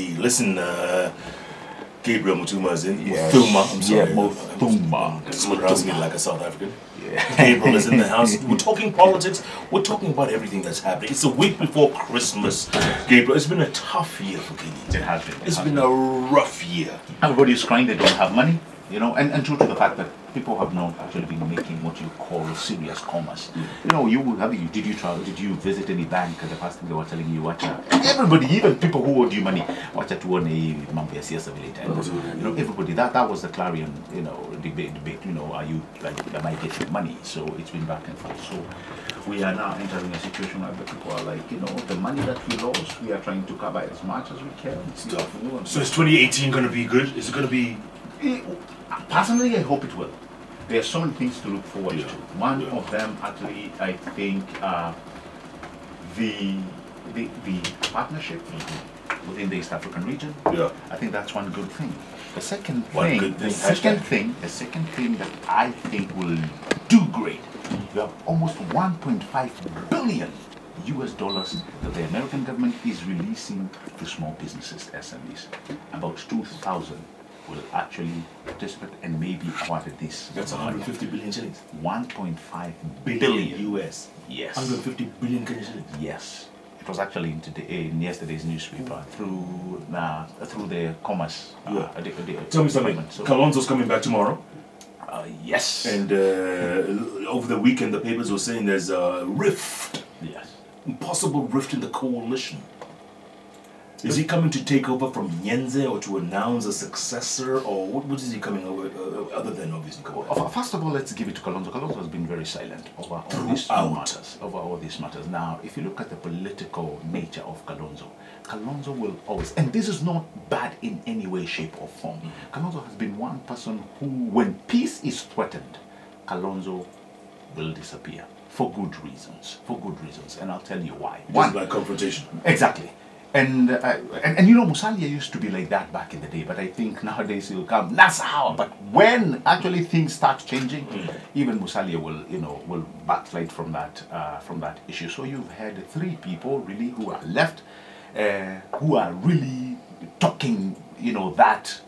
Indeed. Listen, Gabriel Muthuma is in. Yes. Muthuma, I'm sorry. Yeah, Muthuma. Pronouncing it like a South African. Yeah. Gabriel is in the house. We're talking politics. We're talking about everything that's happening. It's a week before Christmas. Gabriel, it's been a tough year for Guinea. It has been. It's been a rough year. Everybody's crying they don't have money, you know, and true to the fact that people have not actually been making what you call serious commerce. You know, did you travel, did you visit any bank? The first thing they were telling you, everybody, even people who owed you money, watch it to you know, everybody, that was the clarion, you know, debate, you know, am I getting money? So it's been back and forth. So we are now entering a situation where the people are like, you know, the money that we lost, we are trying to cover as much as we can. It's tough. So is 2018 going to be good? Is it going to be... Personally, I hope it will. There are so many things to look forward to. One of them, actually, I think, the partnership within the East African region. Yeah. I think that's one good thing. The second thing that I think will do great. You have almost 1.5 billion US dollars that the American government is releasing to small businesses, SMEs. About 2,000 will actually participate and maybe awarded this. That's 150 billion shillings. 1.5 billion US. Yes. 150 billion Kenyan shillings. Yes. It was actually in yesterday's newspaper through the commerce. Tell me something. So, Kalonzo's coming back tomorrow. Yes. And over the weekend, the papers were saying there's a rift. Yes. Impossible rift in the coalition. Is he coming to take over from Nyenze or to announce a successor, or what is he coming over other than obviously Kalonzo? First of all, let's give it to Kalonzo. Kalonzo has been very silent over all these matters. Now, if you look at the political nature of Kalonzo, Kalonzo will always, and this is not bad in any way, shape, or form. Kalonzo has been one person who, when peace is threatened, Kalonzo will disappear for good reasons. And I'll tell you why. Just like confrontation. Exactly. And you know, Musalia used to be like that back in the day, but I think nowadays he'll come Nassau. But when actually things start changing, even Musalia will backslide from that issue. So you've had three people really who are left, who are really talking, you know, that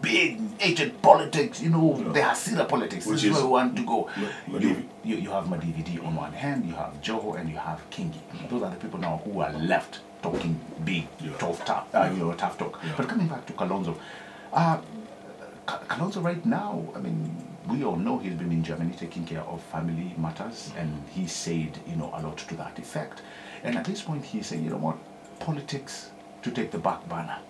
big agent politics, you know, the Hasira politics. This is where we want to go. You have Madividi on one hand, you have Joho, and you have Kingi. Those are the people now who are left talking big, tough talk. But coming back to Kalonzo, Kalonzo right now, I mean, we all know he's been in Germany taking care of family matters, and he said, you know, a lot to that effect. And at this point, he's saying, you know what, politics to take the back burner.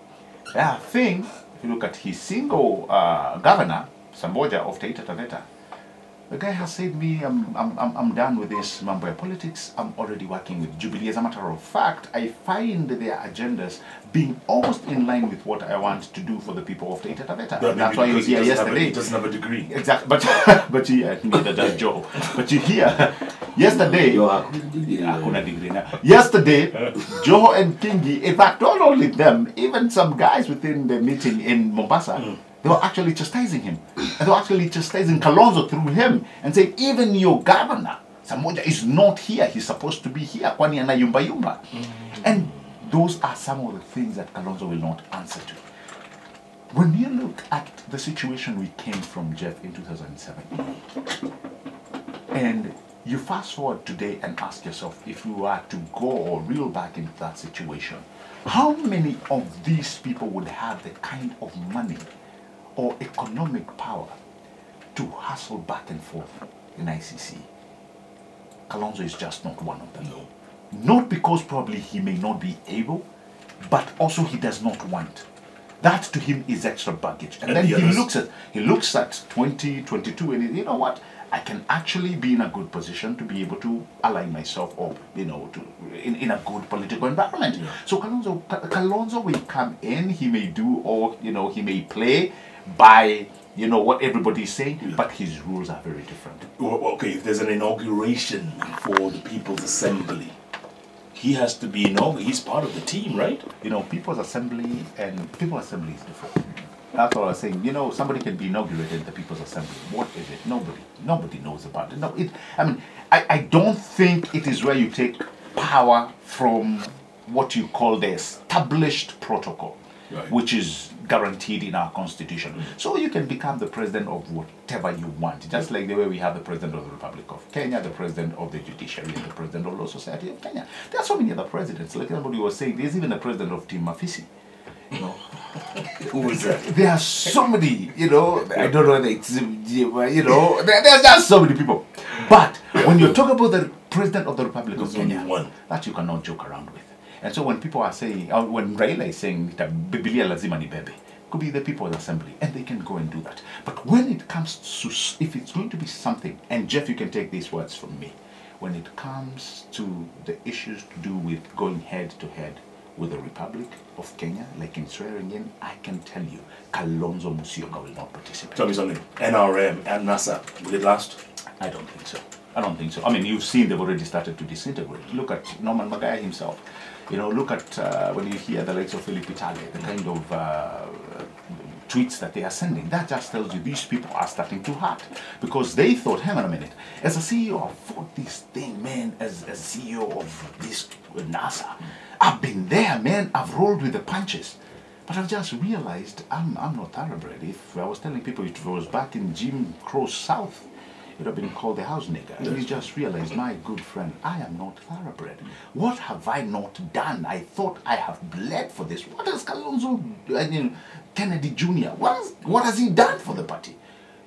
I think, if you look at his single governor, Samboja of Taita Taveta, the guy has said me, I'm done with this Mamboya politics. I'm already working with Jubilee. As a matter of fact, I find their agendas being almost in line with what I want to do for the people of Taita Taveta. That's why he was here yesterday. He doesn't have a degree. Exactly. But neither does Joe. But you hear, yesterday, yesterday, Joe and Kingi, in fact, not only them, even some guys within the meeting in Mombasa, they were actually chastising him. And they were actually chastising Kalonzo through him and saying, even your governor, Samoja, is not here. He's supposed to be here. Kwani ana yumba yumba. And those are some of the things that Kalonzo will not answer to. When you look at the situation we came from, Jeff, in 2007, and you fast forward today and ask yourself, if you were to go or reel back into that situation, how many of these people would have the kind of money or economic power to hustle back and forth in ICC? Kalonzo is just not one of them. No. Not because probably he may not be able, but also he does not want. That to him is extra baggage. And then he looks at 2022 and you know what? I can actually be in a good position to be able to align myself or, you know, in a good political environment. Yeah. So Kalonzo will come in, he may do, or, you know, he may play by, you know, what everybody is saying, but his rules are very different. Well, okay, if there's an inauguration for the People's Assembly, he has to be he's part of the team, right? You know, People's Assembly is different. That's what I was saying. You know, somebody can be inaugurated at the People's Assembly. What is it? Nobody knows about it. No, I mean, I don't think it is where you take power from what you call the established protocol, Right. which is guaranteed in our constitution. So you can become the president of whatever you want, just like the way we have the president of the Republic of Kenya, the president of the judiciary, and the president of the Law Society of Kenya. There are so many other presidents. Like somebody was saying, there's even a president of Team Mafisi. You know, Who is that? there are so many, you know, I don't know, it's, you know, there's just so many people. But when you talk about the president of the Republic of There's only Kenya, one. that you cannot joke around with. And so when people are saying, when Raila is saying that Biblia lazima ni bebe, could be the People's Assembly, and they can go and do that. But when it comes to, if it's going to be something, and Jeff, you can take these words from me, when it comes to the issues to do with going head to head with the Republic of Kenya, like in swearing in, I can tell you, Kalonzo Musyoka will not participate. Tell me something. NRM and NASA, will it last? I don't think so. I don't think so. I mean, you've seen they've already started to disintegrate. Look at Norman Magaya himself. You know, look at when you hear the likes of Philip Itale, the kind of tweets that they are sending. That just tells you these people are starting to hurt. Because they thought, hang on a minute, as a CEO, I've fought this thing, man, as a CEO of this NASA. I've been there, man. I've rolled with the punches. But I've just realized I'm not thoroughbred. If I was telling people it was back in Jim Crow South, it would have been called the house nigger. And you just realize, my good friend, I am not thoroughbred. What have I not done? I thought I have bled for this. What has Kalonzo, Kennedy Jr., what has he done for the party?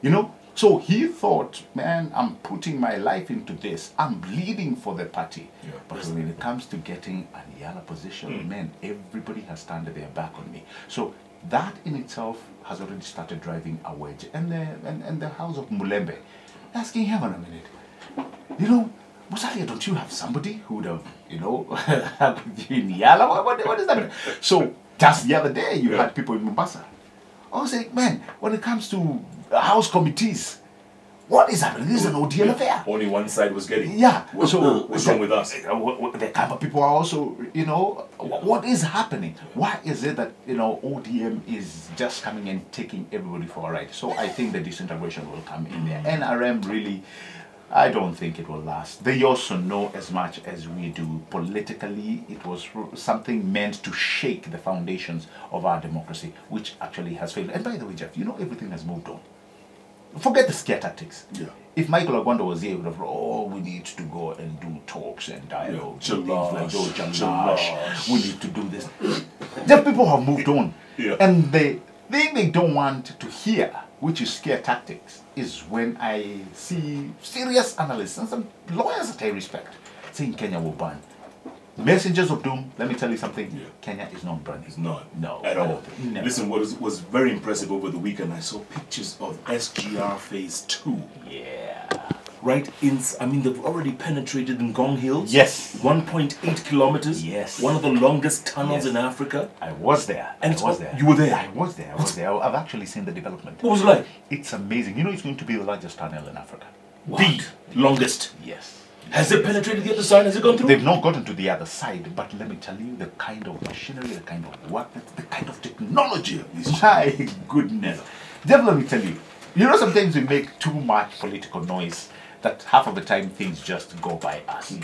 You know? So he thought, man, I'm putting my life into this. I'm bleeding for the party. Yeah. But when it comes to getting a Yala position, man, everybody has turned their back on me. So that in itself has already started driving a wedge. And the house of Mulembe, asking him on a minute, you know, Musalia, don't you have somebody who would have, you know, in Yala? What is that? So just the other day, you had people in Mombasa. I was saying, man, when it comes to house committees, what is happening? This is an ODL affair. Only one side was getting. Yeah. What's wrong with us? The Kamba people are also, you know, what is happening? Why is it that, you know, ODM is just coming and taking everybody for a ride? So I think the disintegration will come in there. NRM really, I don't think it will last. They also know as much as we do. Politically, it was something meant to shake the foundations of our democracy, which actually has failed. And by the way, Jeff, you know everything has moved on. Forget the scare tactics. Yeah. If Michael Agwanda was here, he would have, we need to go and do talks and dialogues and things like those. Jalash. We need to do this. Just people have moved on. Yeah. And the thing they don't want to hear, which is scare tactics, is when I see serious analysts and some lawyers that I respect saying Kenya will burn. Messengers of doom, let me tell you something, Kenya is not burning. It's not. No. At all. Never. Listen, what was very impressive over the weekend, I saw pictures of SGR Phase 2. Yeah. Right in, I mean, they've already penetrated in Ngong Hills. Yes. 1.8 kilometers. Yes. One of the longest tunnels in Africa. I was there. And I was there. You were there? I was there. I was there. I've actually seen the development. What was it like? It's amazing. You know, it's going to be the largest tunnel in Africa. What? The longest? Yes. Has it penetrated the other side? Has it gone through? They've not gotten to the other side, but let me tell you, the kind of machinery, the kind of work, the kind of technology, my goodness. Just let me tell you, you know, sometimes we make too much political noise that half of the time things just go by us.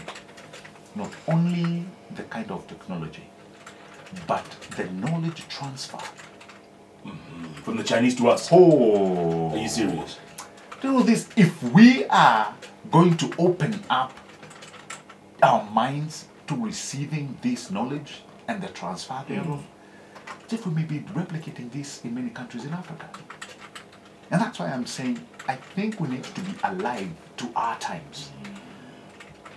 Not only the kind of technology, but the knowledge transfer. From the Chinese to us. Oh. Are you serious? You know this, if we are going to open up our minds to receiving this knowledge and the transfer thereof, Jeff, we may be replicating this in many countries in Africa. And that's why I'm saying, I think we need to be alive to our times.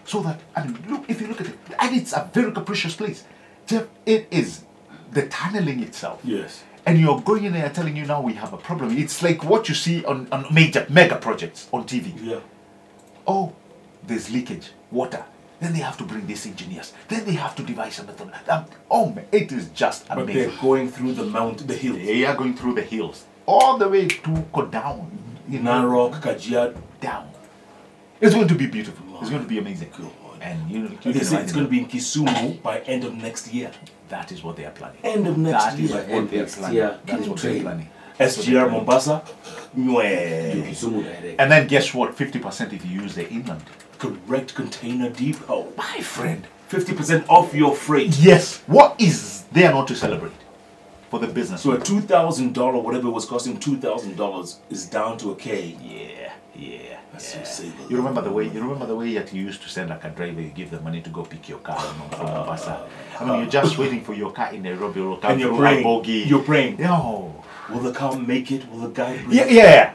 So that, I mean, look, if you look at it, and it's a very capricious place. Jeff, it is the tunneling itself. Yes. And you're going in there telling you now we have a problem. It's like what you see on mega projects on TV. Yeah. Oh, there's leakage, water. Then they have to bring these engineers. Then they have to devise a method. Oh, man, it is just amazing. But they're going through the hills. They are going through the hills. All the way to go down. Narok, Kajiad. Down. It's going to be beautiful. It's going to be amazing. Good. And they say it's going to be in Kisumu by end of next year. That is what they are planning. End of next year. That is what they are planning. That is what they are planning. SGR Mombasa. And then guess what? 50% if you use the inland. Correct container depot. My friend, 50% off your freight. Yes. What is there not to celebrate for the business? So a $2,000, whatever it was costing $2,000, is down to a K. Yeah. That's insane. You remember the way that you used to send like a driver, you give the money to go pick your car from Mombasa. I mean, you're just waiting for your car in Nairobi, or and you're praying. You're praying. No. Will the car make it? Will the guy bring it? Yeah.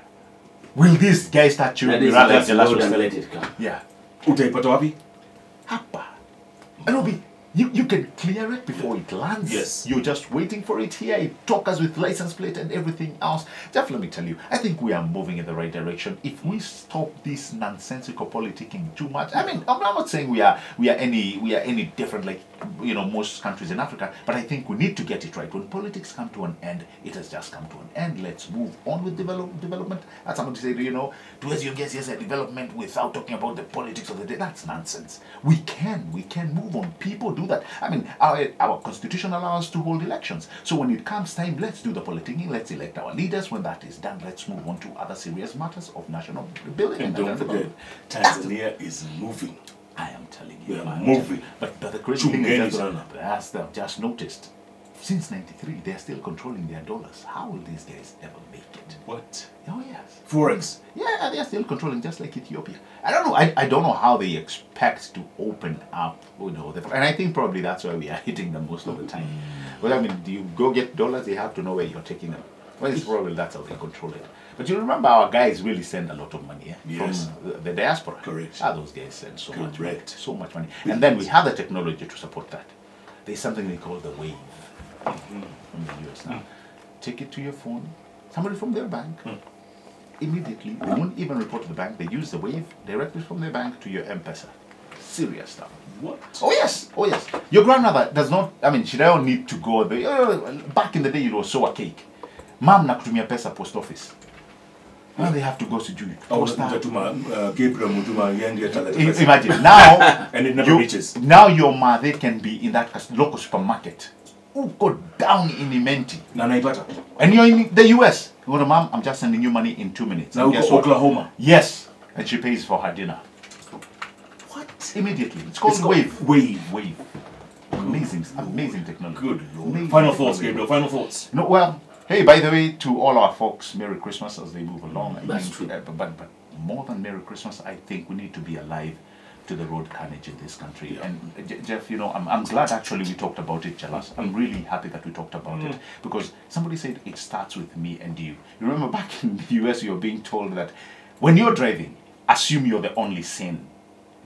Will this guy start chewing me rather than the last car? Yeah. Utaipata wapi? Hapa. And you can clear it before it lands. Yes. You're just waiting for it here. It talks with license plate and everything else. Jeff, let me tell you, I think we are moving in the right direction. If we stop this nonsensical politicking too much, I mean, I'm not saying we are any different like most countries in Africa, but I think we need to get it right. When politics come to an end, it has just come to an end. Let's move on with development. As somebody said, towards your guess, yes, a development without talking about the politics of the day. That's nonsense. We can move on. People do that. I mean, our constitution allows us to hold elections. So when it comes time, let's do the politicking. Let's elect our leaders. When that is done, let's move on to other serious matters of national building. And don't forget, Tanzania is moving. I am telling you. Moving. But the crazy thing is that I've just noticed, since '93, they're still controlling their dollars. How will these guys ever make it? What? Oh, yes. Forex. Yeah, they're still controlling, just like Ethiopia. I don't know. I don't know how they expect to open up, and I think probably that's why we are hitting them most of the time. But I mean, do you go get dollars? They have to know where you're taking them. Well, it's probably that's how they control it. But you remember our guys really send a lot of money Yes. from the diaspora. Correct. Those guys send so much money. Correct. So much money. And then we have the technology to support that. There's something they call the wave from the US now. Take it to your phone. Somebody from their bank. Immediately, they won't even report to the bank. They use the wave directly from their bank to your M-Pesa. Serious stuff. What? Oh yes. Your grandmother does not, she don't need to go there. Back in the day, it was so archaic. Mom nakutumia pesa post office. Now they have to go to Gabriel Muthuma. Imagine now, and it never reaches. Now your mother can be in that local supermarket. Go down in Imenti. And you're in the US. You go to Mom, I'm just sending you money in 2 minutes. Now go to Oklahoma. Yes. And she pays for her dinner. What? Immediately. It's called Wave. Wave. Amazing technology. Good Lord. Amazing Final thoughts, Gabriel. Final thoughts. No, well, hey, by the way, to all our folks, Merry Christmas as they move along. That's true. But more than Merry Christmas, I think we need to be alive to the road carnage in this country. Yeah. And Jeff, I'm glad actually we talked about it, Jalas. I'm really happy that we talked about it, because somebody said it starts with me and you. You remember back in the US, you were being told that when you're driving, assume you're the only sane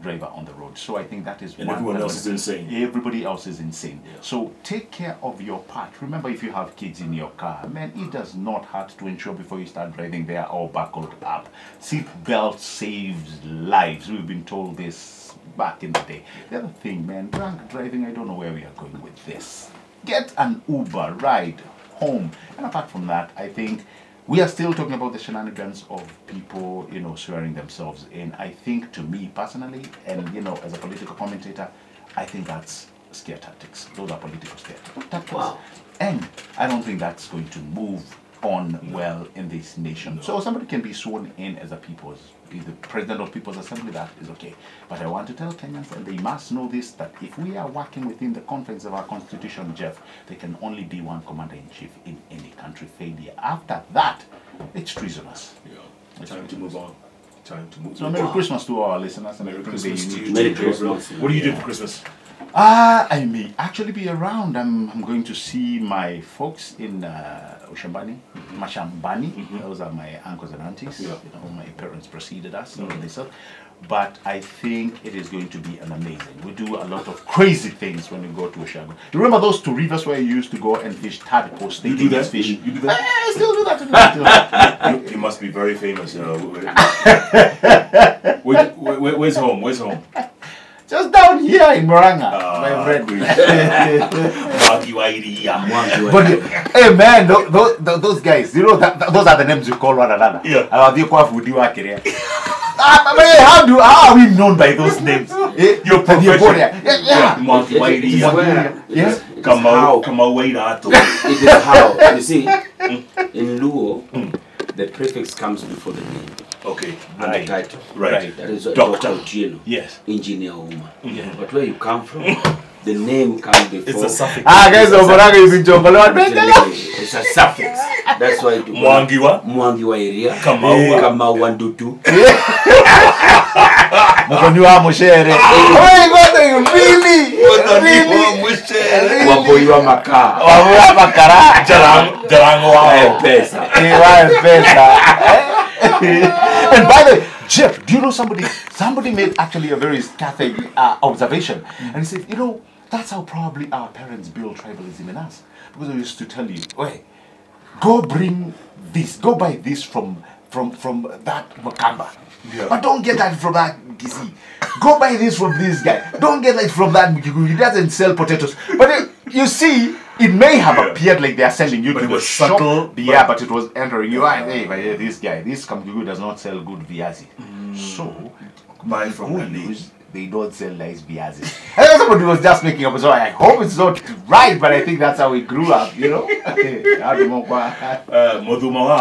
driver on the road. So I think that is and everyone else is insane. Everybody else is insane. Yeah. So take care of your part. Remember, if you have kids in your car, man, it does not hurt to ensure before you start driving they are all buckled up. Seat belt saves lives. We've been told this back in the day. The other thing, man, drunk driving, I don't know where we are going with this. Get an Uber ride home. And apart from that, I think we are still talking about the shenanigans of people, swearing themselves in. I think, to me personally, and as a political commentator, I think that's scare tactics. Those are political scare tactics. Wow. And I don't think that's going to move on well in this nation. So somebody can be sworn in as be the president of People's Assembly, that is okay. But I want to tell Kenyans, and they must know this, that if we are working within the confines of our constitution, Jeff, there can only be one commander-in-chief in any country. Failure after that, it's treasonous. Yeah. Time to move on. So Merry Christmas to our listeners. And Merry Christmas to you. Merry Christmas. What are you doing for Christmas? I may actually be around. I'm going to see my folks in Ushambani, Mashambani. Those are my uncles and aunties. Yeah. My parents preceded us in this. But I think it is going to be an amazing. We do a lot of crazy things when we go to Ushago. You remember those 2 rivers where you used to go and fish tadpoles? You do that? Fish? You do that? I still do that. You must be very famous. Where's home? Where's home? Just down here in Moranga, my friend. But hey man, those guys, those are the names you call one another. Yeah. How are we known by those names? Your profession. Yes. Come away that. It is how. You see, in Luo, the prefix comes before the name. Okay. And the title. Right. That is Doctor. Dr. Otieno. Yes. Engineer Uma. Yeah. But where you come from, the name comes before. It's a suffix. Guys, Oboraga is in jungle. It's a suffix. That's why it Mwangiwa area. Kamawa Ndutu. Mukonywa Mushere. Oh, God, really? Waboiwa Maka. Waboiwa Makara. Jarango wa pesa. And by the way, Jeff, do you know somebody made actually a very scathing observation, and he said, you know, that's how probably our parents build tribalism in us, because they used to tell you, wait, go bring this, go buy this from that Makamba, but don't get that from that Gisi. Go buy this from this guy. Don't get it from that Mugigu. He doesn't sell potatoes. But you see, it may have appeared like they are selling you but to it the was shop. subtle. But it was entering you. Hey, but this guy, this Mugigu does not sell good viazi. So, Buy from Gandhi. They don't sell nice viazi. And then somebody was just making up. So I hope it's not right, but I think that's how we grew up, you know. Muthuma.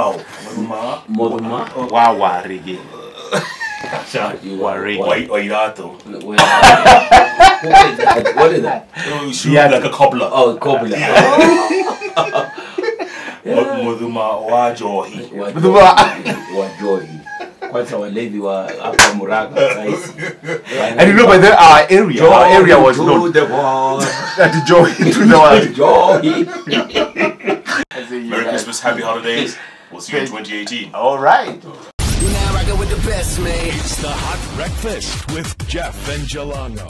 Wow, reggae. Wairato. What is that? Yeah, like a cobbler. Oh, cobbler. Muthuma wajohi. Wajohi. Kwanza walevi wa hapa Muraga saisi. And you know, by then our area was known. The world. That joy to the world. Joy. Merry Christmas, happy holidays. We'll see you in 2018. All right. You're now rocking with the best, man. It's the Hot Breakfast with Jeff and Jelano.